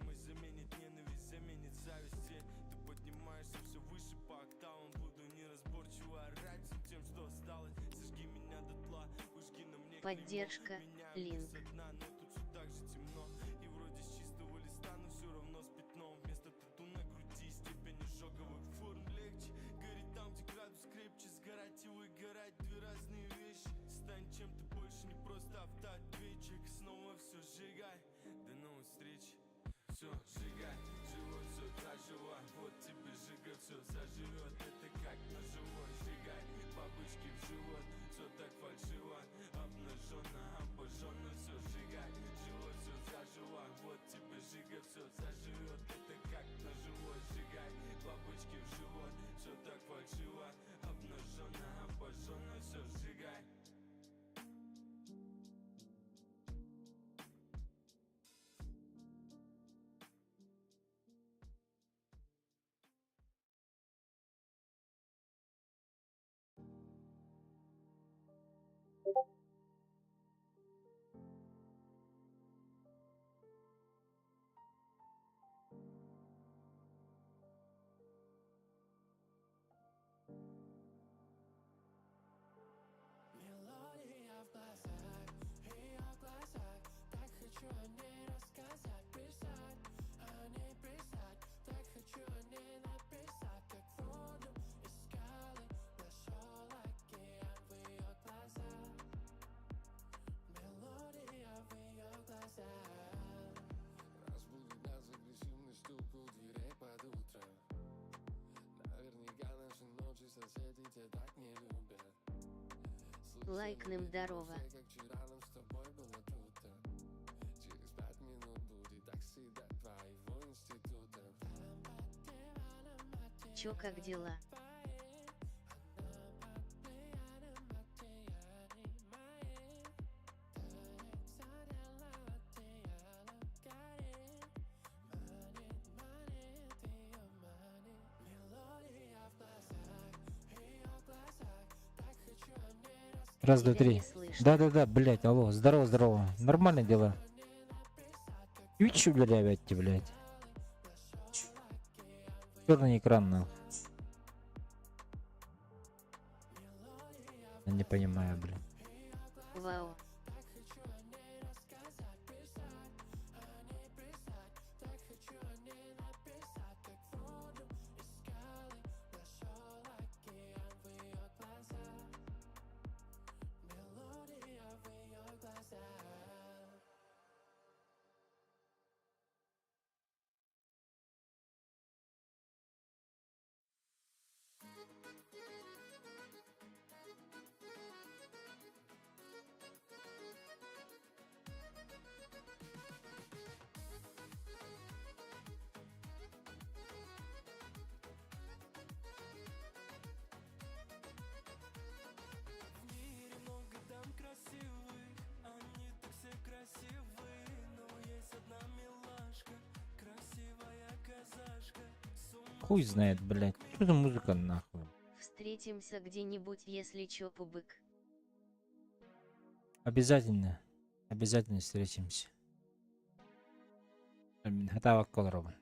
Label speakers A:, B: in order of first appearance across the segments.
A: значимость заменит ненависть, заменит зависть. Ты поднимаешься все выше по октавам. Буду неразборчиво орать всем тем, что осталось. Сожги меня дотла, выжги на мне
B: Поддержка,
A: меня
B: линк.
A: со дна, но тут все так же темно. И вроде с чистого листа, но все равно с пятном. Вместо тату на груди степень ожоговых форм легче. Горит там, где градус крепче. Сгорать и выгорать, две разные вещи. Стань чем-то больше, не просто автоответчик. Снова все сжигай, до новых встреч. Все сжигай, живот все заживо. Вот тебе жига, все заживет. Это как ножевой, сжигай бабочки в живот. Все так фальшиво, обнаженно, обожженно. Все сжигай, живот все заживо. Вот тебе жига, все заживет. Это как ножевой, сжигай бабочки в живот. Все так фальшиво, обнаженно, обожженно. Все сжигай.
C: Мелодия в глазах, ее в глазах. Так хочу о ней рассказать, писать, о ней писать. Так хочу о ней написать, как воду из скалы. Нашел океан в ее глазах. Мелодия в ее глазах. Разбудит нас агрессивный стук у дверей под утро. Наверняка наши ночи соседи тебя так не любят.
B: Лайкнем здорово.
C: Как вчера нам с тобой было круто. Через 5 минут будет такси до твоего института.
B: Чё, как дела?
D: Раз, два,
B: Тебя не
D: три.
B: слышно.
D: Да-да-да, блять, алло, здорово. Нормально дела. Ючу, блядь, блядь. Черный экран, нахуй. Я не понимаю, блин.
B: Вау.
A: В мире много дам красивых, они так все красивые. Но есть одна милашка, красивая казашка.
D: Хуй знает, блядь. Что за музыка, нахуй?
B: Встретимся где-нибудь, если чё, пубык.
D: Обязательно. Обязательно встретимся. Хатава Колорова.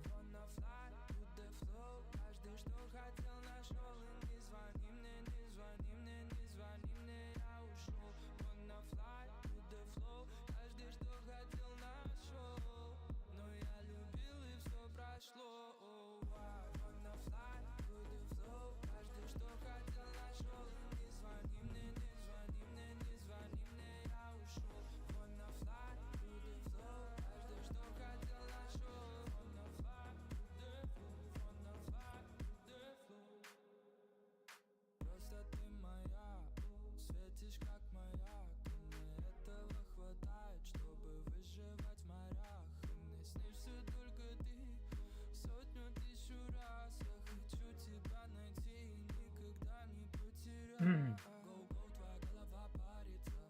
A: Wanna fly with the flow. Каждый что хотел нашел. И не звони мне, не звони мне, не звони мне, я ушел. Wanna fly with the flow. Каждый что хотел нашел. Но я любил и все прошло. Wanna fly with the flow. Каждый что хотел нашел. И не звони мне, не звони мне, не звони мне, я ушел. Wanna fly with the flow. Каждый что хотел нашел. Wanna fly with the flow. Wanna fly with the flow. Просто ты моя, светишь как маяк. И мне этого хватает, чтобы выживать в морях. И мне снишься только ты сотню тысячу раз. Я хочу тебя найти и никогда не потерять. Гоу-гоу, твоя голова парится.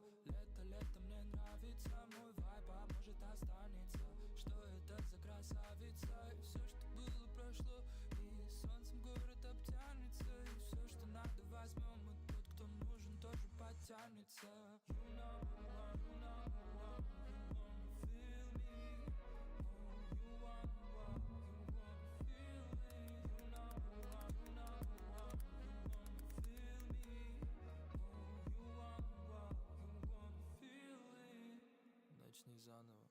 A: Лето мне нравится. Мой вайб, а может останется. Что это за красавица? И все, что было, прошло. И солнцем город обтянется. И все, что надо, возьмем. И тот, кто нужен, тоже потянется. сердца. You number one, you number one, you wanna feel me. Oh, you wanna walk, you wanna feel me. You number one, you number one, you wanna feel me. Oh, you wanna walk, you wanna feel it. Начни заново,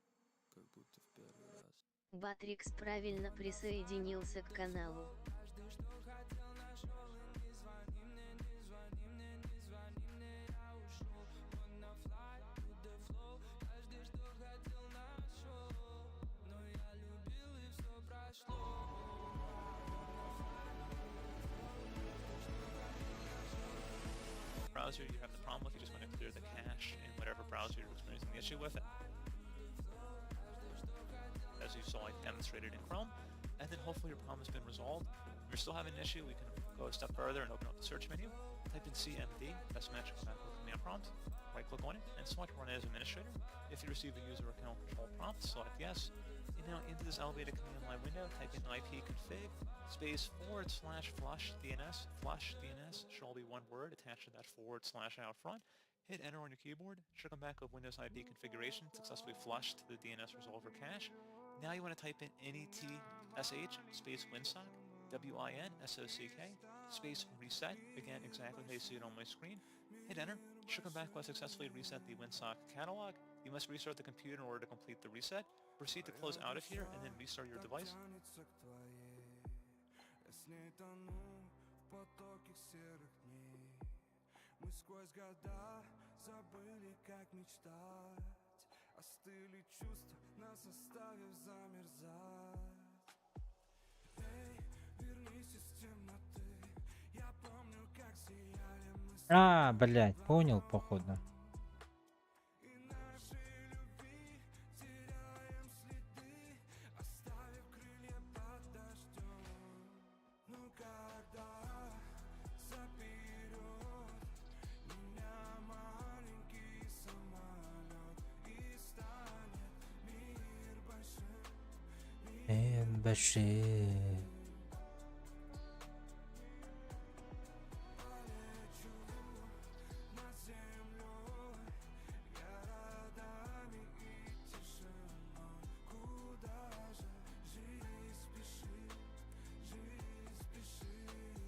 A: как будто в первый раз.
B: Батрикс правильно присоединился к каналу.
A: Каждый что хотел нашел, и не звони мне, не звони мне, не звони мне, я ушел. Wanna fly to the flow, каждый что хотел нашел, но я любил и все прошло.
E: Browser you have the problem with, you just want to clear the cache in whatever browser you're experiencing the issue with. As you saw, I demonstrated in Chrome, and then hopefully your problem has been resolved. If you're still having an issue, we can go a step further and open up the search menu, type in CMD, best match, come back with command prompt, right click on it, and select Run as Administrator. If you receive a user account control prompt, select yes. And now into this elevated command line window, type in ipconfig space /flush DNS. Flush DNS should all be one word attached to that / out front. Hit enter on your keyboard, should come back with Windows IP configuration, successfully flushed the DNS resolver cache. Now you want to type in netsh space winsock, WINSOCK, space reset, again exactly how you see it on my screen. Hit enter, should come back with successfully reset the WinSock catalog. You must restart the computer in order to complete the reset. Proceed to close out of here and then restart your device.
A: Тянется к твоей, я с ней тону в потоке серых дней. Мы сквозь года забыли, как мечтать. Остыли чувства, нас оставив замерзать. Эй, вернись из темноты. Я помню, как сияли мы с
D: А, блядь, понял, походу.
A: и нашей любви теряем следы, оставив крылья под дождем. Ну когда заберет меня маленький самолет и станет мир большим,
D: Баши.
A: полечу над землей, городами и тишиной. Куда же жизнь спешит, жизнь спешит.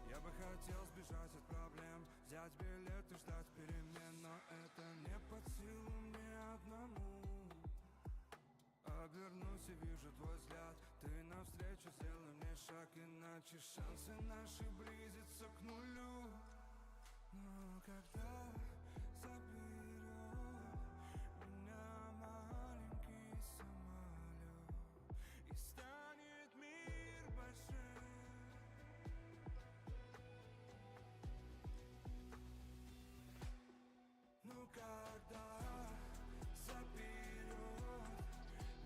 A: Я бы хотел сбежать от проблем, взять билет и ждать перемен, но это не под силу мне одному. Обернусь и вижу твой взгляд, ты навстречу, сделай мне шаг, иначе шансы наши близятся к нулю. Но когда заберет меня маленький самолет и станет мир большим, ну когда заберет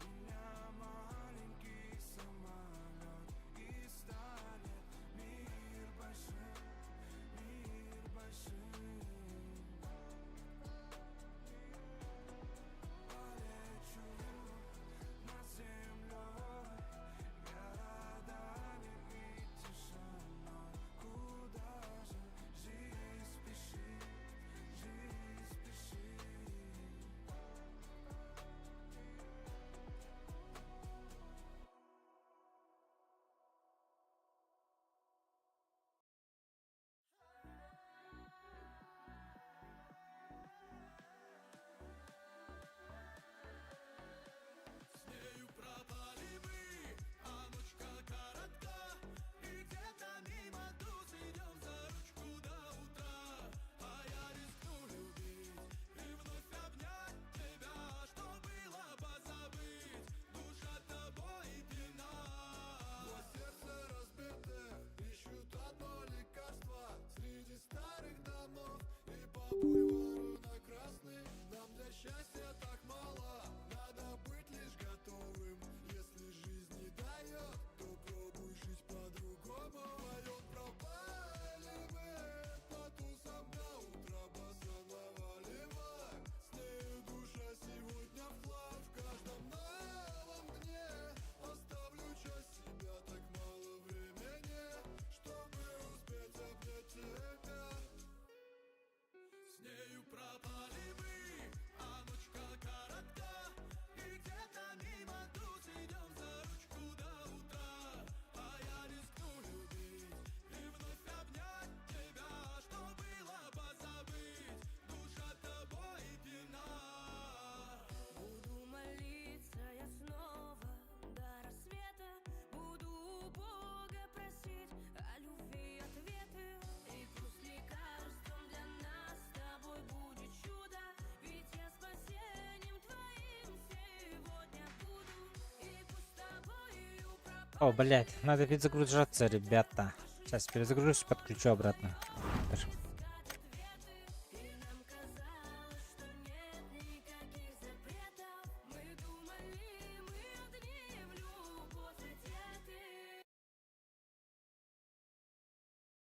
A: меня маленький самолет и станет мир большим, мир большим.
D: О, блядь, надо перезагружаться, ребята. Сейчас перезагружусь, подключу обратно. Даже